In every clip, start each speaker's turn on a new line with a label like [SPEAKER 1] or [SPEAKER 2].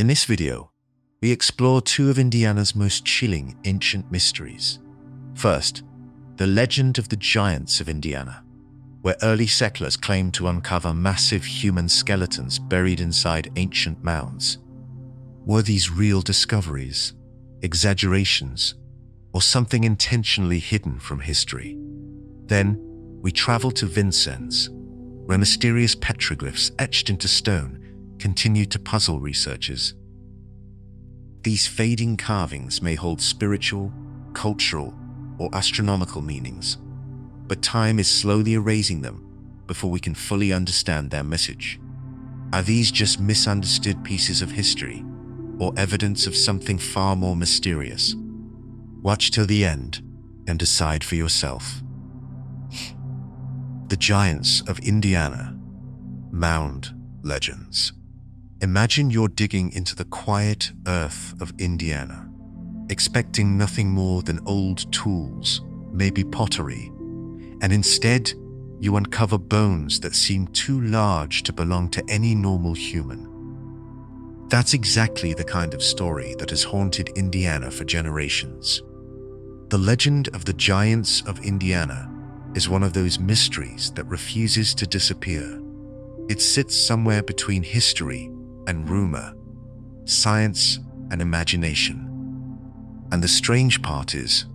[SPEAKER 1] In this video, we explore two of Indiana's most chilling ancient mysteries. First, the legend of the giants of Indiana, where early settlers claimed to uncover massive human skeletons buried inside ancient mounds. Were these real discoveries, exaggerations, or something intentionally hidden from history? Then, we travel to Vincennes, where mysterious petroglyphs etched into stone continue to puzzle researchers. These fading carvings may hold spiritual, cultural, or astronomical meanings, but time is slowly erasing them before we can fully understand their message. Are these just misunderstood pieces of history, or evidence of something far more mysterious? Watch till the end and decide for yourself. The Giants of Indiana. Mound Legends. Imagine you're digging into the quiet earth of Indiana, expecting nothing more than old tools, maybe pottery, and instead you uncover bones that seem too large to belong to any normal human. That's exactly the kind of story that has haunted Indiana for generations. The legend of the Giants of Indiana is one of those mysteries that refuses to disappear. It sits somewhere between history and rumor, science and imagination. And the strange part is,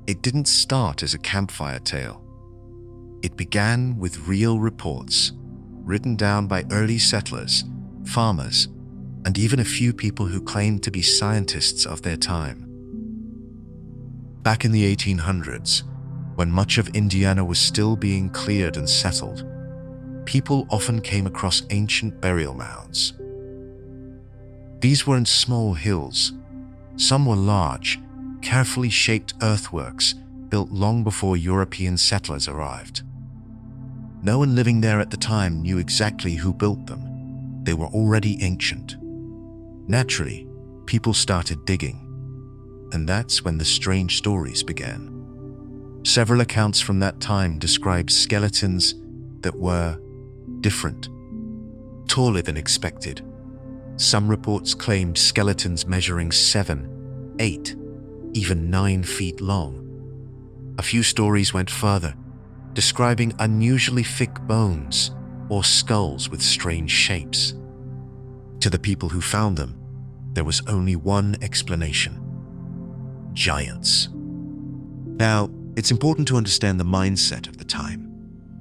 [SPEAKER 1] it didn't start as a campfire tale. It began with real reports, written down by early settlers, farmers, and even a few people who claimed to be scientists of their time. Back in the 1800s, when much of Indiana was still being cleared and settled, people often came across ancient burial mounds. These weren't small hills. Some were large, carefully shaped earthworks built long before European settlers arrived. No one living there at the time knew exactly who built them. They were already ancient. Naturally, people started digging, and that's when the strange stories began. Several accounts from that time describe skeletons that were different, taller than expected. Some reports claimed skeletons measuring 7, 8, even 9 feet long. A few stories went further, describing unusually thick bones or skulls with strange shapes. To the people who found them, there was only one explanation: giants. Now, it's important to understand the mindset of the time.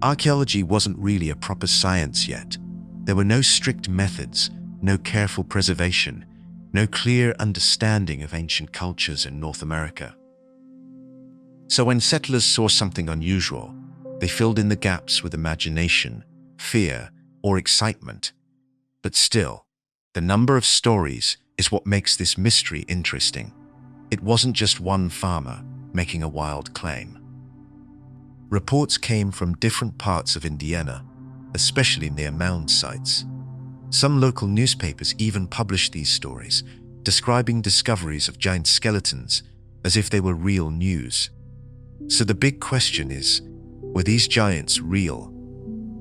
[SPEAKER 1] Archaeology wasn't really a proper science yet. There were no strict methods, no careful preservation, no clear understanding of ancient cultures in North America. So when settlers saw something unusual, they filled in the gaps with imagination, fear, or excitement. But still, the number of stories is what makes this mystery interesting. It wasn't just one farmer making a wild claim. Reports came from different parts of Indiana, especially near mound sites. Some local newspapers even published these stories, describing discoveries of giant skeletons as if they were real news. So the big question is, were these giants real?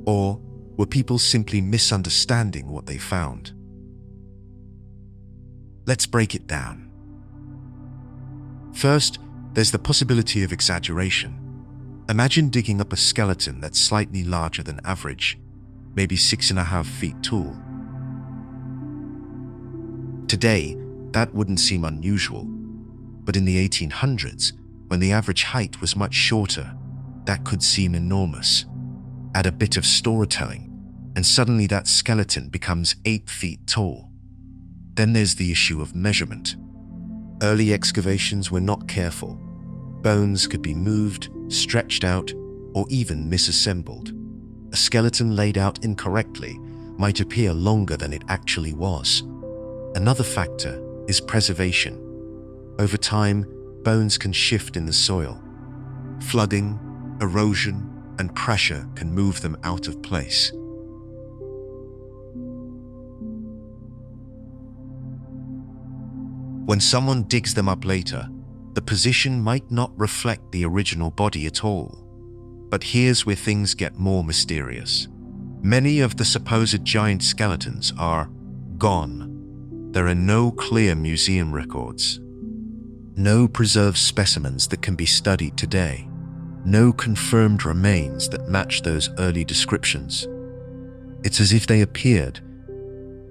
[SPEAKER 1] Or were people simply misunderstanding what they found? Let's break it down. First, there's the possibility of exaggeration. Imagine digging up a skeleton that's slightly larger than average, maybe 6.5 feet tall. Today, that wouldn't seem unusual, but in the 1800s, when the average height was much shorter, that could seem enormous. Add a bit of storytelling, and suddenly that skeleton becomes 8 feet tall. Then there's the issue of measurement. Early excavations were not careful. Bones could be moved, stretched out, or even misassembled. A skeleton laid out incorrectly might appear longer than it actually was. Another factor is preservation. Over time, bones can shift in the soil. Flooding, erosion, and pressure can move them out of place. When someone digs them up later, the position might not reflect the original body at all. But here's where things get more mysterious. Many of the supposed giant skeletons are gone. There are no clear museum records, no preserved specimens that can be studied today, no confirmed remains that match those early descriptions. It's as if they appeared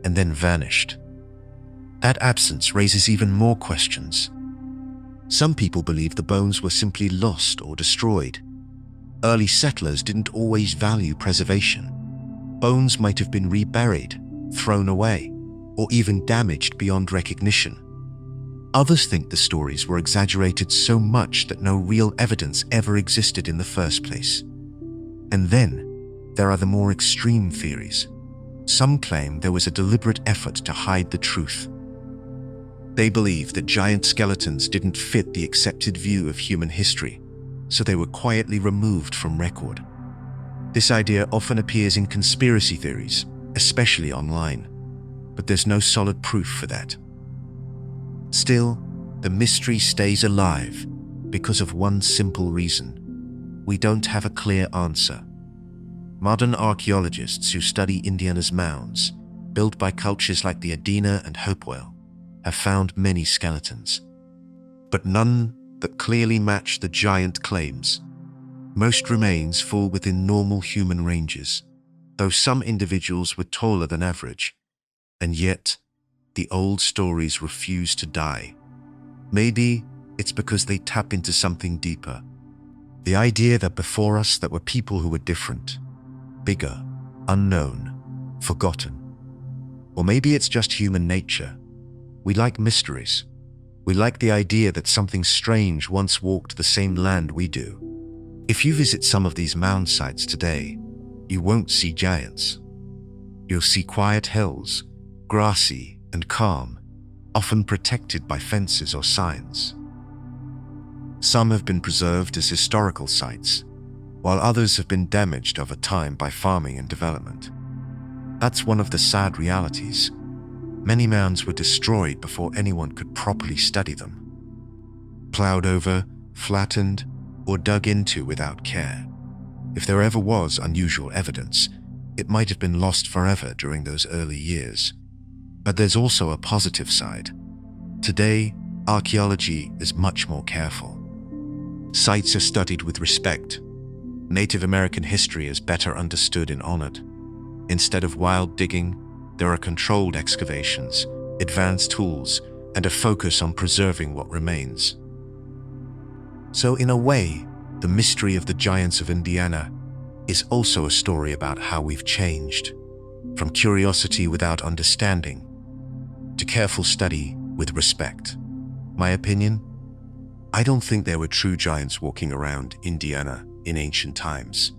[SPEAKER 1] and then vanished. That absence raises even more questions. Some people believe the bones were simply lost or destroyed. Early settlers didn't always value preservation. Bones might have been reburied, thrown away, or even damaged beyond recognition. Others think the stories were exaggerated so much that no real evidence ever existed in the first place. And then, there are the more extreme theories. Some claim there was a deliberate effort to hide the truth. They believe that giant skeletons didn't fit the accepted view of human history, so they were quietly removed from record. This idea often appears in conspiracy theories, especially online, but there's no solid proof for that. Still, the mystery stays alive because of one simple reason. We don't have a clear answer. Modern archaeologists who study Indiana's mounds, built by cultures like the Adena and Hopewell, have found many skeletons, but none that clearly match the giant claims. Most remains fall within normal human ranges, though some individuals were taller than average, and yet the old stories refuse to die. Maybe it's because they tap into something deeper. The idea that before us there were people who were different, bigger, unknown, forgotten. Or maybe it's just human nature. We like mysteries. We like the idea that something strange once walked the same land we do. If you visit some of these mound sites today, you won't see giants. You'll see quiet hills, grassy and calm, often protected by fences or signs. Some have been preserved as historical sites, while others have been damaged over time by farming and development. That's one of the sad realities. Many mounds were destroyed before anyone could properly study them. Plowed over, flattened, or dug into without care. If there ever was unusual evidence, it might have been lost forever during those early years. But there's also a positive side. Today, archaeology is much more careful. Sites are studied with respect. Native American history is better understood and honored. Instead of wild digging, there are controlled excavations, advanced tools, and a focus on preserving what remains. So in a way, the mystery of the giants of Indiana is also a story about how we've changed, from curiosity without understanding to careful study with respect. My opinion? I don't think there were true giants walking around Indiana in ancient times.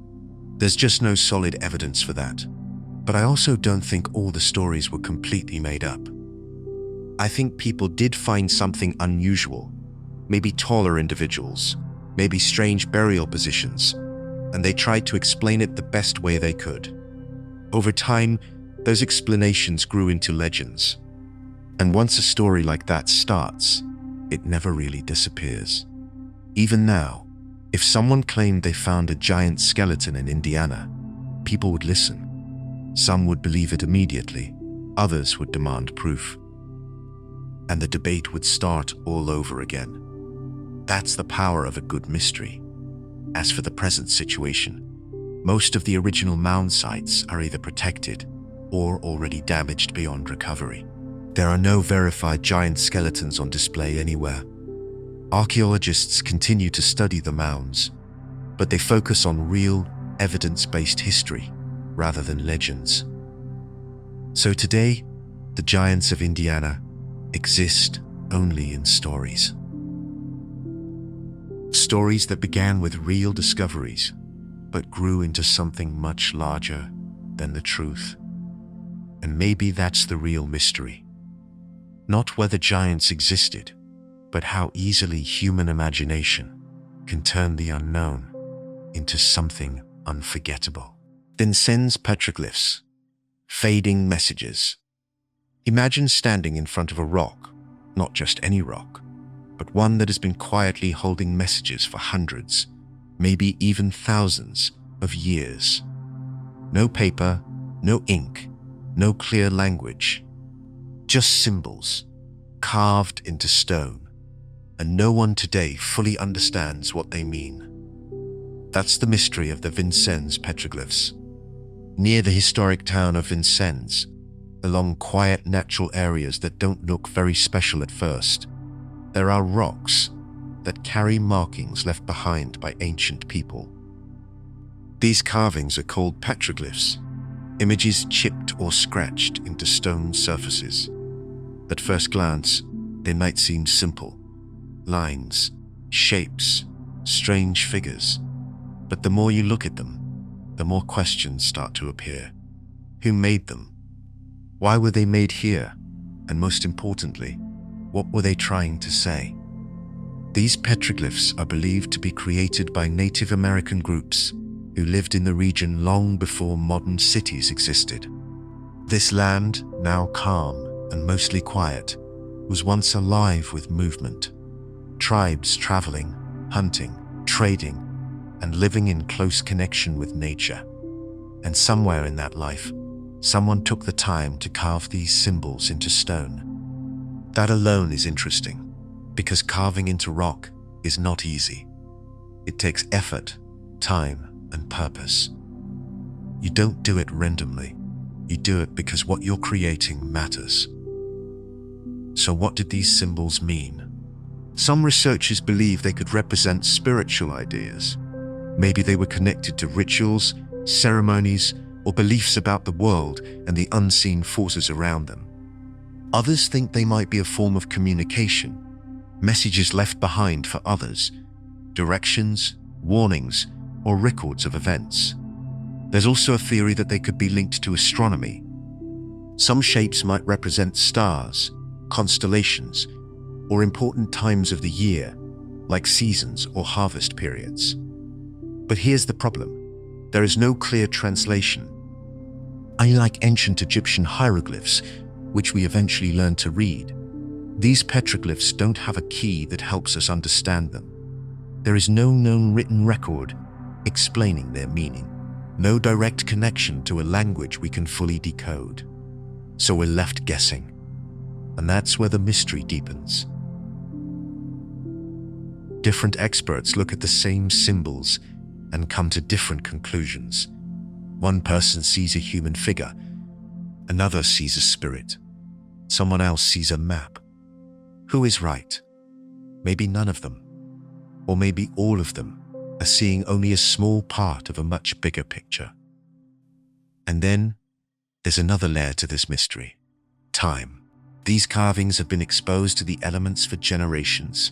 [SPEAKER 1] There's just no solid evidence for that. But I also don't think all the stories were completely made up. I think people did find something unusual, maybe taller individuals, maybe strange burial positions, and they tried to explain it the best way they could. Over time, those explanations grew into legends. And once a story like that starts, it never really disappears. Even now, if someone claimed they found a giant skeleton in Indiana, people would listen. Some would believe it immediately, others would demand proof. And the debate would start all over again. That's the power of a good mystery. As for the present situation, most of the original mound sites are either protected or already damaged beyond recovery. There are no verified giant skeletons on display anywhere. Archaeologists continue to study the mounds, but they focus on real, evidence-based history rather than legends. So today, the giants of Indiana exist only in stories. Stories that began with real discoveries, but grew into something much larger than the truth. And maybe that's the real mystery. Not whether giants existed, but how easily human imagination can turn the unknown into something unforgettable. Vincennes Petroglyphs, fading messages. Imagine standing in front of a rock, not just any rock, but one that has been quietly holding messages for hundreds, maybe even thousands of years. No paper, no ink, no clear language. just symbols, carved into stone, and no one today fully understands what they mean. That's the mystery of the Vincennes Petroglyphs. Near the historic town of Vincennes, along quiet natural areas that don't look very special at first, there are rocks that carry markings left behind by ancient people. These carvings are called petroglyphs, images chipped or scratched into stone surfaces. At first glance, they might seem simple. Lines, shapes, strange figures. But the more you look at them, the more questions start to appear. Who made them? Why were they made here? And most importantly, what were they trying to say? These petroglyphs are believed to be created by Native American groups who lived in the region long before modern cities existed. This land, now calm and mostly quiet, was once alive with movement. Tribes traveling, hunting, trading, and living in close connection with nature. And somewhere in that life, someone took the time to carve these symbols into stone. That alone is interesting, because carving into rock is not easy. It takes effort, time, and purpose. You don't do it randomly. You do it because what you're creating matters. So what did these symbols mean? Some researchers believe they could represent spiritual ideas. Maybe they were connected to rituals, ceremonies, or beliefs about the world and the unseen forces around them. Others think they might be a form of communication, messages left behind for others, directions, warnings, or records of events. There's also a theory that they could be linked to astronomy. Some shapes might represent stars, constellations, or important times of the year, like seasons or harvest periods. But here's the problem. There is no clear translation. Unlike ancient Egyptian hieroglyphs, which we eventually learned to read, these petroglyphs don't have a key that helps us understand them. There is no known written record explaining their meaning, no direct connection to a language we can fully decode. So we're left guessing. And that's where the mystery deepens. Different experts look at the same symbols and come to different conclusions. One person sees a human figure, another sees a spirit, someone else sees a map. Who is right? Maybe none of them, or maybe all of them are seeing only a small part of a much bigger picture. And then there's another layer to this mystery: time. These carvings have been exposed to the elements for generations.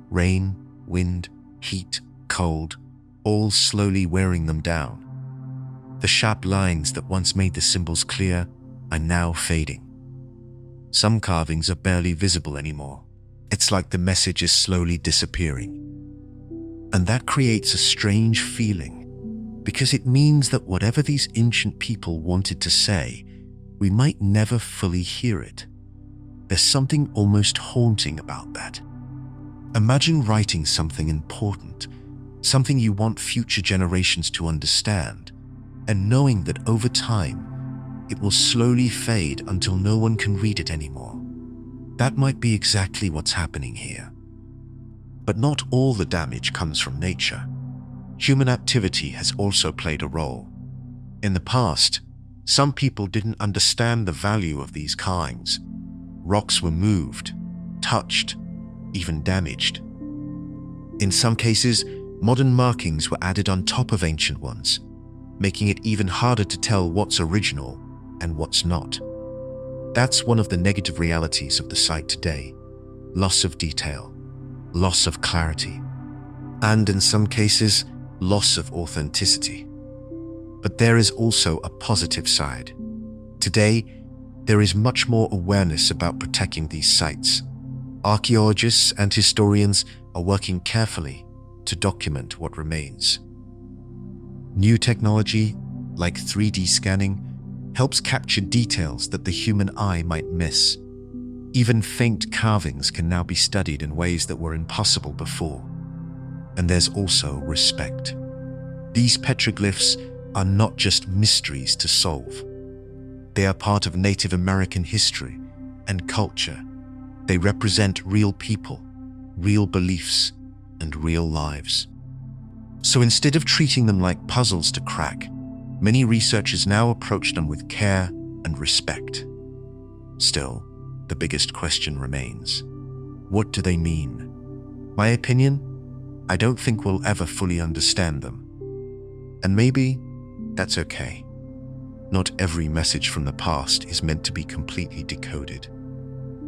[SPEAKER 1] Rain, wind, heat, cold, all slowly wearing them down. The sharp lines that once made the symbols clear are now fading. Some carvings are barely visible anymore. It's like the message is slowly disappearing. And that creates a strange feeling, because it means that whatever these ancient people wanted to say, we might never fully hear it. There's something almost haunting about that. Imagine writing something important, something you want future generations to understand, and knowing that over time, it will slowly fade until no one can read it anymore. That might be exactly what's happening here. But not all the damage comes from nature. Human activity has also played a role. In the past, some people didn't understand the value of these carvings. Rocks were moved, touched, even damaged. In some cases, modern markings were added on top of ancient ones, making it even harder to tell what's original and what's not. That's one of the negative realities of the site today: loss of detail, loss of clarity, and in some cases, loss of authenticity. But there is also a positive side. Today, there is much more awareness about protecting these sites. Archaeologists and historians are working carefully to document what remains. New technology, like 3D scanning, helps capture details that the human eye might miss. Even faint carvings can now be studied in ways that were impossible before. And there's also respect. These petroglyphs are not just mysteries to solve. They are part of Native American history, and culture. They represent real people, real beliefs, and real lives. So instead of treating them like puzzles to crack, many researchers now approach them with care and respect. Still, the biggest question remains: what do they mean? My opinion? I don't think we'll ever fully understand them. And maybe that's okay. Not every message from the past is meant to be completely decoded.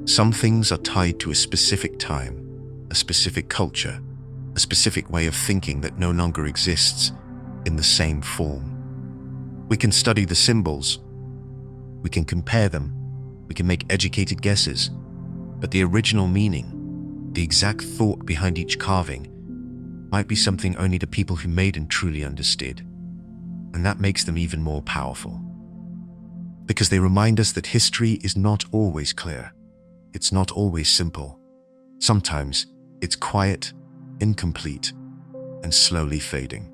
[SPEAKER 1] Some things are tied to a specific time, a specific culture, a specific way of thinking that no longer exists in the same form. We can study the symbols, we can compare them, we can make educated guesses, but the original meaning, the exact thought behind each carving, might be something only the people who made them truly understood. And that makes them even more powerful. Because they remind us that history is not always clear. It's not always simple. Sometimes it's quiet, incomplete, and slowly fading.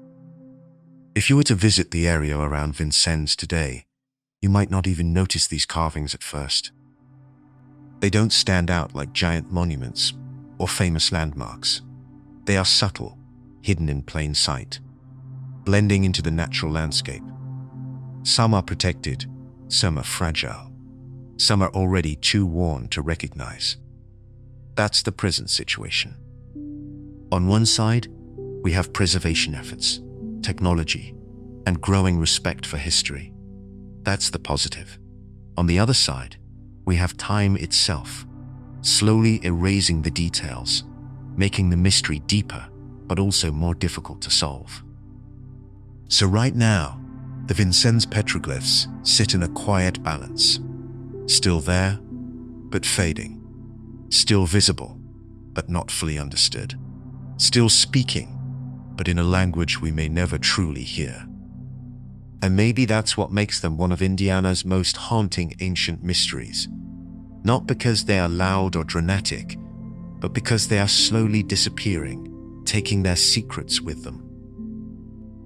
[SPEAKER 1] If you were to visit the area around Vincennes today, you might not even notice these carvings at first. They don't stand out like giant monuments or famous landmarks. They are subtle, hidden in plain sight, blending into the natural landscape. Some are protected, some are fragile, some are already too worn to recognize. That's the present situation. On one side, we have preservation efforts, technology, and growing respect for history. That's the positive. On the other side, we have time itself, slowly erasing the details, making the mystery deeper, but also more difficult to solve. So right now, the Vincennes Petroglyphs sit in a quiet balance. Still there, but fading. Still visible, but not fully understood. Still speaking, but in a language we may never truly hear. And maybe that's what makes them one of Indiana's most haunting ancient mysteries. Not because they are loud or dramatic, but because they are slowly disappearing, taking their secrets with them.